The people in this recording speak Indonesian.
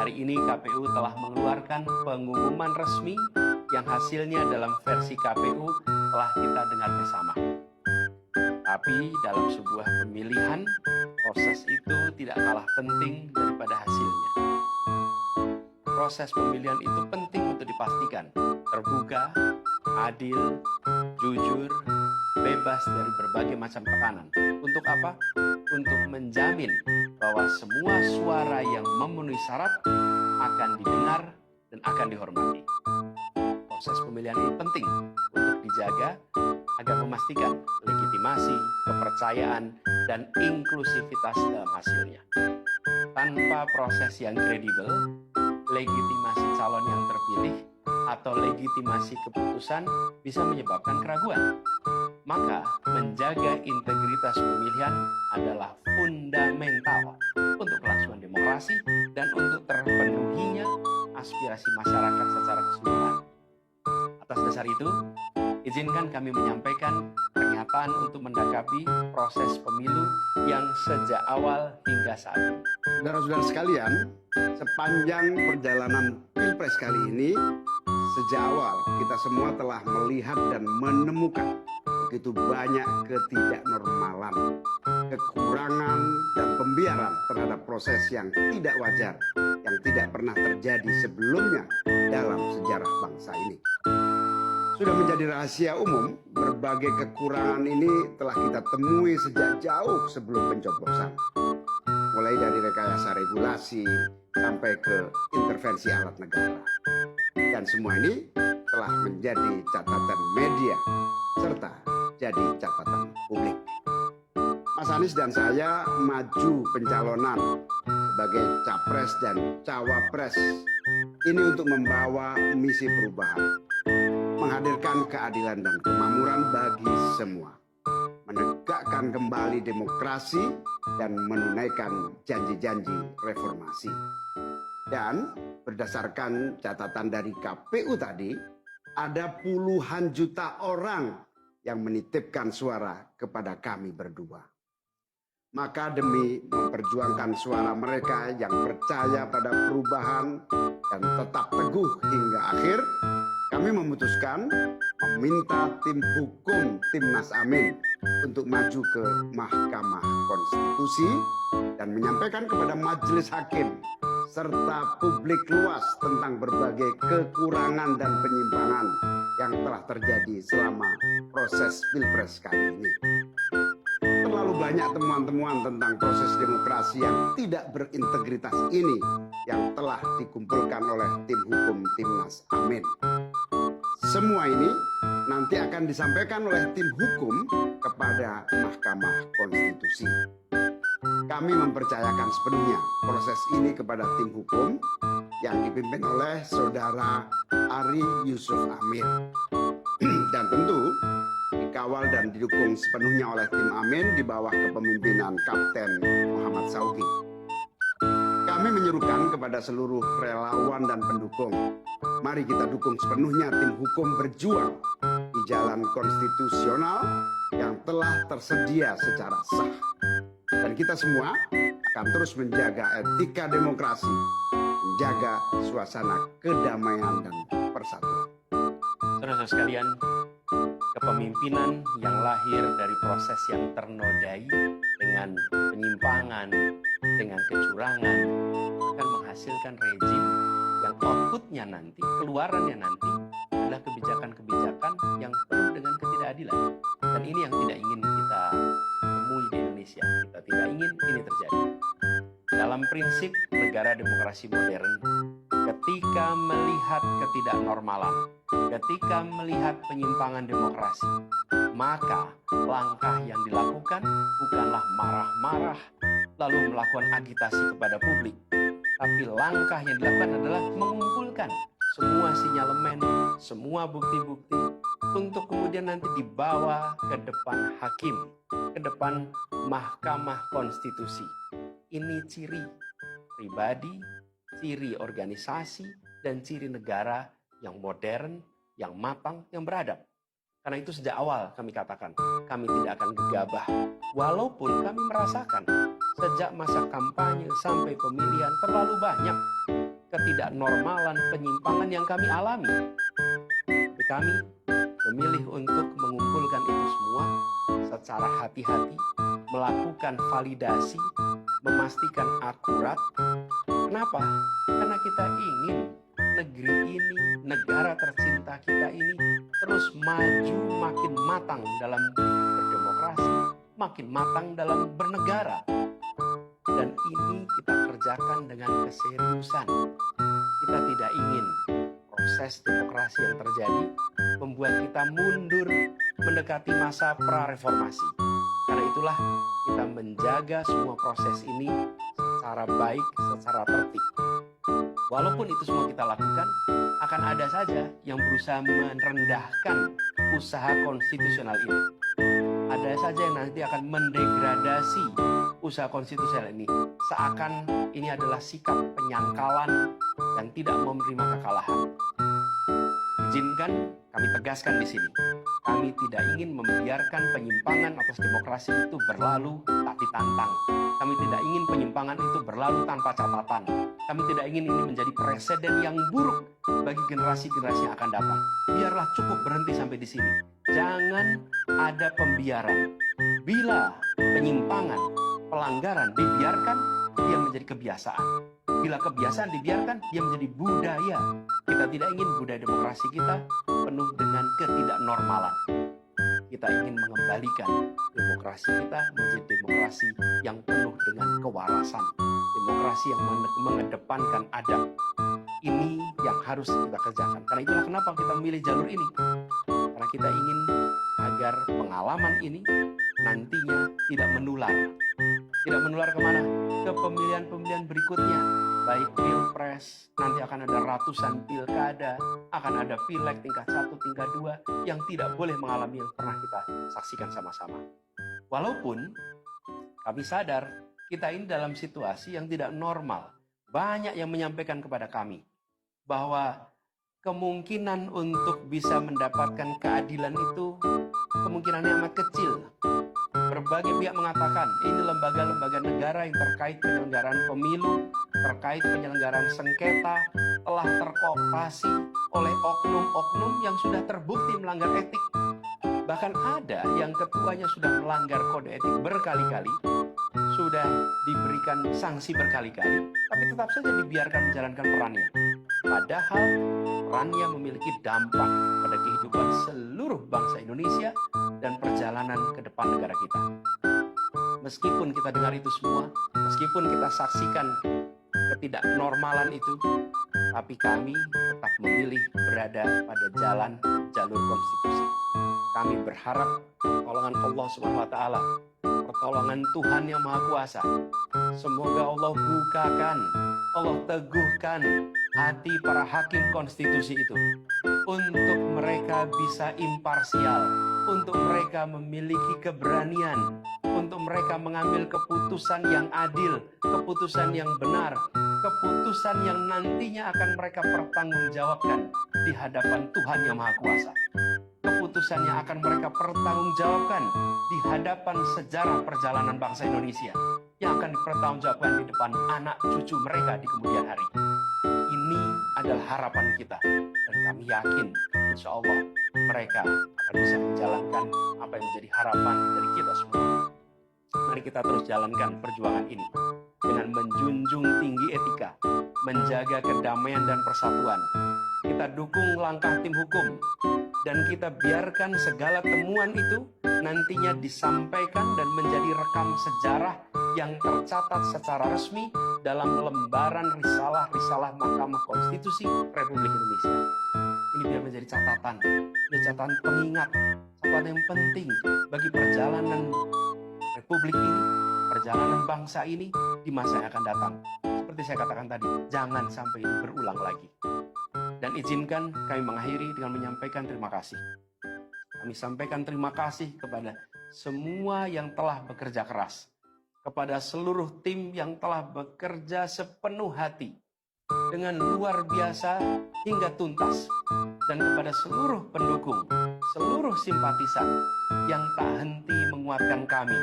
Hari ini KPU telah mengeluarkan pengumuman resmi yang hasilnya dalam versi KPU telah kita dengar bersama. Tapi dalam sebuah pemilihan, proses itu tidak kalah penting daripada hasilnya. Proses pemilihan itu penting untuk dipastikan terbuka, adil, jujur, bebas dari berbagai macam tekanan. Untuk apa? Untuk menjamin bahwa semua suara yang memenuhi syarat akan didengar dan akan dihormati. Proses pemilihan ini penting untuk dijaga agar memastikan legitimasi, kepercayaan, dan inklusivitas dalam hasilnya. Tanpa proses yang kredibel, legitimasi calon yang terpilih atau legitimasi keputusan bisa menyebabkan keraguan. Maka, menjaga integritas pemilihan adalah fundamental untuk kelangsungan demokrasi dan untuk terpenuhinya aspirasi masyarakat secara keseluruhan. Atas dasar itu, izinkan kami menyampaikan pernyataan untuk mendakapi proses pemilu yang sejak awal hingga saat ini. Saudara-saudara sekalian, sepanjang perjalanan Pilpres kali ini, sejak awal kita semua telah melihat dan menemukan begitu banyak ketidaknormalan, kekurangan, dan pembiaran terhadap proses yang tidak wajar, yang tidak pernah terjadi sebelumnya dalam sejarah bangsa ini. Sudah menjadi rahasia umum, berbagai kekurangan ini telah kita temui sejak jauh sebelum pencoblosan. Mulai dari rekayasa regulasi sampai ke intervensi alat negara. Dan semua ini telah menjadi catatan media serta jadi catatan publik. Mas Anies dan saya maju pencalonan sebagai capres dan cawapres ini untuk membawa misi perubahan, menghadirkan keadilan dan kemakmuran bagi semua, menegakkan kembali demokrasi dan menunaikan janji-janji reformasi. Dan berdasarkan catatan dari KPU tadi, ada puluhan juta orang yang menitipkan suara kepada kami berdua. Maka demi memperjuangkan suara mereka yang percaya pada perubahan dan tetap teguh hingga akhir, kami memutuskan meminta tim hukum Timnas Amin untuk maju ke Mahkamah Konstitusi dan menyampaikan kepada majelis hakim serta publik luas tentang berbagai kekurangan dan penyimpangan yang telah terjadi selama proses Pilpres kali ini. Terlalu banyak temuan-temuan tentang proses demokrasi yang tidak berintegritas ini yang telah dikumpulkan oleh tim hukum Timnas Amin. Semua ini nanti akan disampaikan oleh tim hukum kepada Mahkamah Konstitusi. Kami mempercayakan sepenuhnya proses ini kepada tim hukum yang dipimpin oleh Saudara Ari Yusuf Amir. Dan tentu dikawal dan didukung sepenuhnya oleh tim Amin di bawah kepemimpinan Kapten Muhammad Saugi. Kami menyerukan kepada seluruh relawan dan pendukung, mari kita dukung sepenuhnya tim hukum berjuang di jalan konstitusional yang telah tersedia secara sah. Dan kita semua akan terus menjaga etika demokrasi, menjaga suasana kedamaian dan persatuan. Saudara-saudara sekalian, kepemimpinan yang lahir dari proses yang ternodai dengan penyimpangan, dengan kecurangan, akan menghasilkan rejim yang outputnya nanti, keluarannya nanti adalah kebijakan-kebijakan yang penuh dengan ketidakadilan. Dan ini yang tidak ingin kita temui di Indonesia. Kita tidak ingin ini terjadi. Dalam prinsip negara demokrasi modern, ketika melihat ketidaknormalan, ketika melihat penyimpangan demokrasi, maka langkah yang dilakukan bukanlah marah-marah lalu melakukan agitasi kepada publik, tapi langkah yang dilakukan adalah mengumpulkan semua sinyalemen, semua bukti-bukti untuk kemudian nanti dibawa ke depan hakim, ke depan Mahkamah Konstitusi. Ini ciri pribadi, ciri organisasi, dan ciri negara yang modern, yang matang, yang beradab. Karena itu sejak awal kami katakan, kami tidak akan gegabah. Walaupun kami merasakan sejak masa kampanye sampai pemilihan terlalu banyak ketidaknormalan, penyimpangan yang kami alami. Tapi kami memilih untuk mengumpulkan itu semua secara hati-hati, melakukan validasi, memastikan akurat. Kenapa? Karena kita ingin negeri ini, negara tercinta kita ini terus maju, makin matang dalam berdemokrasi, makin matang dalam bernegara. Dan ini kita kerjakan dengan keseriusan. Kita tidak ingin proses demokrasi yang terjadi membuat kita mundur mendekati masa pra-reformasi. Karena itulah kita menjaga semua proses ini secara baik, secara tertib. Walaupun itu semua kita lakukan, akan ada saja yang berusaha merendahkan usaha konstitusional ini. Ada saja yang nanti akan mendegradasi usaha konstitusional ini, seakan ini adalah sikap penyangkalan dan tidak mau menerima kekalahan. Izinkan kami tegaskan di sini, kami tidak ingin membiarkan penyimpangan atas demokrasi itu berlalu tak ditantang. Kami tidak ingin penyimpangan itu berlalu tanpa catatan. Kami tidak ingin ini menjadi presiden yang buruk bagi generasi-generasi yang akan datang. Biarlah cukup berhenti sampai di sini. Jangan ada pembiaran. Bila penyimpangan, pelanggaran dibiarkan, dia menjadi kebiasaan. Bila kebiasaan dibiarkan, dia menjadi budaya. Kita tidak ingin budaya demokrasi kita penuh dengan ketidaknormalan. Kita ingin mengembalikan demokrasi kita menjadi demokrasi yang penuh dengan kewarasan. Demokrasi yang mengedepankan adab. Ini yang harus kita kerjakan. Karena itulah kenapa kita memilih jalur ini. Karena kita ingin agar pengalaman ini nantinya tidak menular. Tidak menular kemana? Ke pemilihan-pemilihan berikutnya. Baik pilpres, nanti akan ada ratusan pilkada, akan ada pileg tingkat 1, tingkat 2 yang tidak boleh mengalami yang pernah kita saksikan sama-sama. Walaupun kami sadar kita ini dalam situasi yang tidak normal. Banyak yang menyampaikan kepada kami bahwa kemungkinan untuk bisa mendapatkan keadilan itu kemungkinannya amat kecil. Berbagai pihak mengatakan ini lembaga-lembaga negara yang terkait penyelenggaraan pemilu, terkait penyelenggaraan sengketa, telah terkooptasi oleh oknum-oknum yang sudah terbukti melanggar etik. Bahkan ada yang ketuanya sudah melanggar kode etik berkali-kali, sudah diberikan sanksi berkali-kali, tapi tetap saja dibiarkan menjalankan perannya. Padahal perannya memiliki dampak pada kehidupan seluruh bangsa Indonesia dan perjalanan ke depan negara kita. Meskipun kita dengar itu semua, meskipun kita saksikan ketidaknormalan itu, tapi kami tetap memilih berada pada jalan jalur konstitusi. Kami berharap pertolongan Allah Subhanahu wa taala, pertolongan Tuhan yang Maha Kuasa. Semoga Allah bukakan, Allah teguhkan hati para hakim konstitusi itu untuk mereka bisa imparsial, untuk mereka memiliki keberanian, untuk mereka mengambil keputusan yang adil, keputusan yang benar, keputusan yang nantinya akan mereka pertanggungjawabkan di hadapan Tuhan yang Maha Kuasa. Keputusan yang akan mereka pertanggungjawabkan di hadapan sejarah perjalanan bangsa Indonesia, yang akan dipertanggungjawabkan di depan anak cucu mereka di kemudian hari. Ini adalah harapan kita, dan kami yakin insya Allah mereka akan bisa menjalankan apa yang menjadi harapan dari kita semua. Mari kita terus jalankan perjuangan ini dengan menjunjung tinggi etika, menjaga kedamaian dan persatuan. Kita dukung langkah tim hukum, dan kita biarkan segala temuan itu nantinya disampaikan dan menjadi rekam sejarah yang tercatat secara resmi dalam lembaran risalah-risalah Mahkamah Konstitusi Republik Indonesia. Ini biar menjadi catatan pengingat, catatan yang penting bagi perjalanan Republik ini, perjalanan bangsa ini di masa yang akan datang. Seperti saya katakan tadi, jangan sampai ini berulang lagi. Dan izinkan kami mengakhiri dengan menyampaikan terima kasih. Kami sampaikan terima kasih kepada semua yang telah bekerja keras, kepada seluruh tim yang telah bekerja sepenuh hati, dengan luar biasa hingga tuntas, dan kepada seluruh pendukung, seluruh simpatisan yang tak henti menguatkan kami